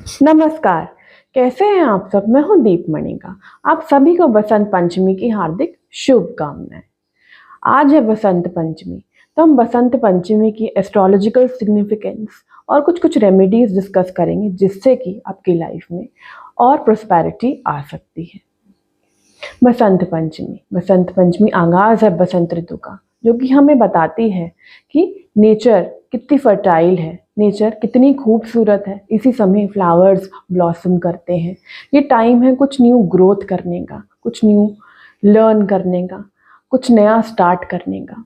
नमस्कार। कैसे हैं आप सब। मैं हूं दीप मणिका। आप सभी को बसंत पंचमी की हार्दिक शुभकामनाएं। आज है बसंत पंचमी, तो हम बसंत पंचमी की एस्ट्रोलॉजिकल सिग्निफिकेंस और कुछ कुछ रेमेडीज डिस्कस करेंगे जिससे कि आपकी लाइफ में और प्रोस्पेरिटी आ सकती है। बसंत पंचमी आगाज है बसंत ऋतु का, जो कि हमें बताती है कि नेचर कितनी फर्टाइल है, नेचर कितनी खूबसूरत है। इसी समय फ्लावर्स ब्लॉसम करते हैं। ये टाइम है कुछ न्यू ग्रोथ करने का, कुछ न्यू लर्न करने का, कुछ नया स्टार्ट करने का।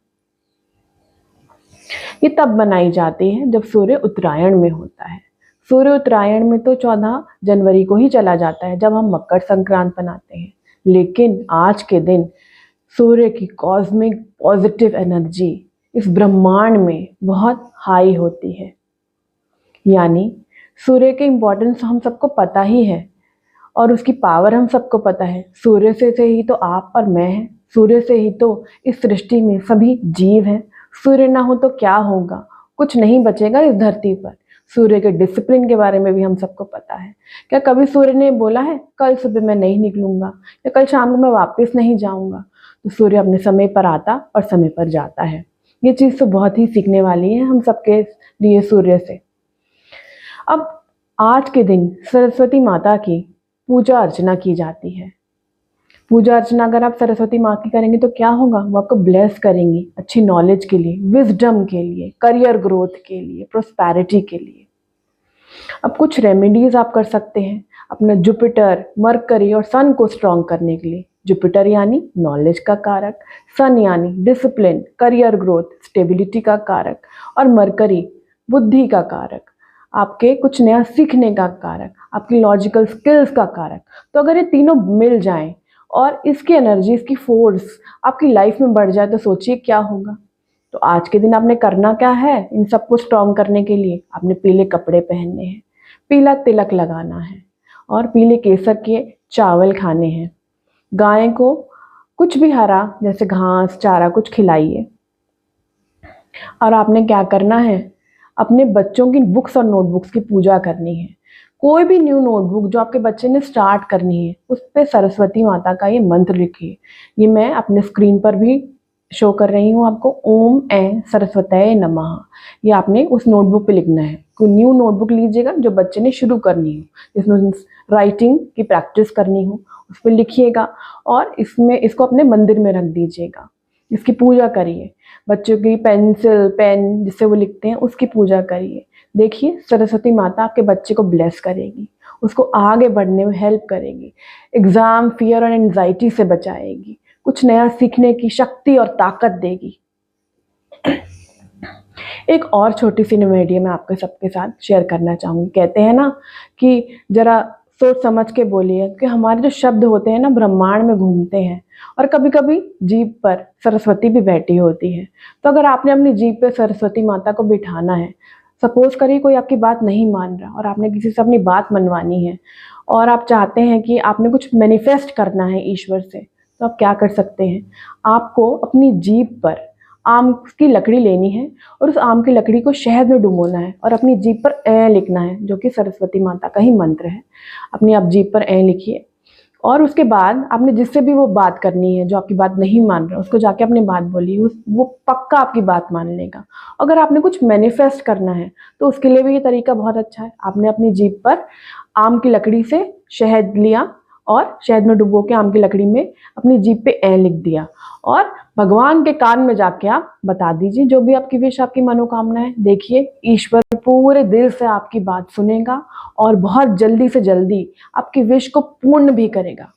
ये तब मनाई जाती है जब सूर्य उत्तरायण में होता है। सूर्य उत्तरायण में तो 14 जनवरी को ही चला जाता है, जब हम मकर संक्रांत मनाते हैं। लेकिन आज के दिन सूर्य की कॉस्मिक पॉजिटिव एनर्जी इस ब्रह्मांड में बहुत हाई होती है। यानी सूर्य के इम्पोर्टेंस हम सबको पता ही है और उसकी पावर हम सबको पता है। सूर्य से ही तो आप और मैं हैं, सूर्य से ही तो इस सृष्टि में सभी जीव हैं। सूर्य ना हो तो क्या होगा, कुछ नहीं बचेगा इस धरती पर। सूर्य के डिसिप्लिन के बारे में भी हम सबको पता है। क्या कभी सूर्य ने बोला है कल सुबह मैं नहीं निकलूंगा या कल शाम को मैं वापस नहीं जाऊंगा? तो सूर्य अपने समय पर आता और समय पर जाता है। ये चीज़ तो बहुत ही सीखने वाली है हम सबके लिए सूर्य से। अब आज के दिन सरस्वती माता की पूजा अर्चना की जाती है। पूजा अर्चना अगर आप सरस्वती माँ की करेंगे तो क्या होगा, वो आपको ब्लेस करेंगी अच्छी नॉलेज के लिए, विजडम के लिए, करियर ग्रोथ के लिए, प्रोस्पैरिटी के लिए। अब कुछ रेमेडीज आप कर सकते हैं अपना जुपिटर, मरकरी और सन को स्ट्रॉन्ग करने के लिए। जुपिटर यानी नॉलेज का कारक, सन यानी डिसिप्लिन, करियर ग्रोथ, स्टेबिलिटी का कारक, और मरकरी बुद्धि का कारक, आपके कुछ नया सीखने का कारक, आपकी लॉजिकल स्किल्स का कारक। तो अगर ये तीनों मिल जाएं और इसकी एनर्जी, इसकी फोर्स आपकी लाइफ में बढ़ जाए तो सोचिए क्या होगा। तो आज के दिन आपने करना क्या है इन सबको स्ट्रॉन्ग करने के लिए? आपने पीले कपड़े पहनने हैं, पीला तिलक लगाना है और पीले केसर के चावल खाने हैं। गाय को कुछ भी हरा जैसे घास चारा कुछ खिलाइए। और आपने क्या करना है, अपने बच्चों की बुक्स और नोटबुक्स की पूजा करनी है। कोई भी न्यू नोटबुक जो आपके बच्चे ने स्टार्ट करनी है उस पर सरस्वती माता का ये मंत्र लिखिए। ये मैं अपने स्क्रीन पर भी शो कर रही हूँ आपको। ओम ऐं सरस्वतये नमः। ये आपने उस नोटबुक पे लिखना है। कोई न्यू नोटबुक लीजिएगा जो बच्चे ने शुरू करनी हो, जिसमें राइटिंग की प्रैक्टिस करनी हो, उस पर लिखिएगा और इसमें इसको अपने मंदिर में रख दीजिएगा। इसकी पूजा करिए। बच्चों की पेंसिल पेन जिससे वो लिखते हैं उसकी पूजा करिए। देखिए सरस्वती माता आपके बच्चे को ब्लेस करेगी, उसको आगे बढ़ने में हेल्प करेगी, एग्जाम फियर और एंजाइटी से बचाएगी, कुछ नया सीखने की शक्ति और ताकत देगी। एक और छोटी सी रेमेडी मैं आपके सबके साथ शेयर करना चाहूँगी। कहते हैं ना कि जरा सोच समझ के बोलिए कि हमारे जो शब्द होते हैं ना ब्रह्मांड में घूमते हैं और कभी कभी जीभ पर सरस्वती भी बैठी होती है। तो अगर आपने अपनी जीभ पे सरस्वती माता को बिठाना है, सपोज करिए कोई आपकी बात नहीं मान रहा और आपने किसी से अपनी बात मनवानी है और आप चाहते हैं कि आपने कुछ मैनिफेस्ट करना है ईश्वर से, तो आप क्या कर सकते हैं, आपको अपनी जीभ पर आम की लकड़ी लेनी है और उस आम की लकड़ी को शहद में डुबोना है और अपनी जीभ पर ऐ लिखना है, जो कि सरस्वती माता का ही मंत्र है। अपनी आप जीभ पर ऐ लिखिए और उसके बाद आपने जिससे भी वो बात करनी है जो आपकी बात नहीं मान रहा, उसको जाके अपनी बात बोलिए, वो पक्का आपकी बात मान लेगा। अगर आपने कुछ मैनिफेस्ट करना है तो उसके लिए भी ये तरीका बहुत अच्छा है। आपने अपनी जीभ पर आम की लकड़ी से शहद लिया और शहद में डुबो के आम की लकड़ी में अपनी जीभ पे ऐ लिख दिया और भगवान के कान में जाके आप बता दीजिए जो भी आपकी विश, आपकी मनोकामना है। देखिए ईश्वर पूरे दिल से आपकी बात सुनेगा और बहुत जल्दी से जल्दी आपकी विश को पूर्ण भी करेगा।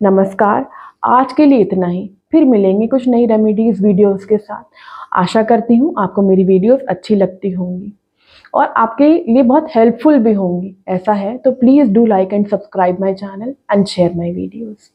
नमस्कार, आज के लिए इतना ही। फिर मिलेंगे कुछ नई रेमेडीज वीडियोस के साथ। आशा करती हूँ आपको मेरी वीडियोस अच्छी लगती होंगी और आपके लिए बहुत हेल्पफुल भी होंगी। ऐसा है तो please do like and subscribe my channel and share my videos.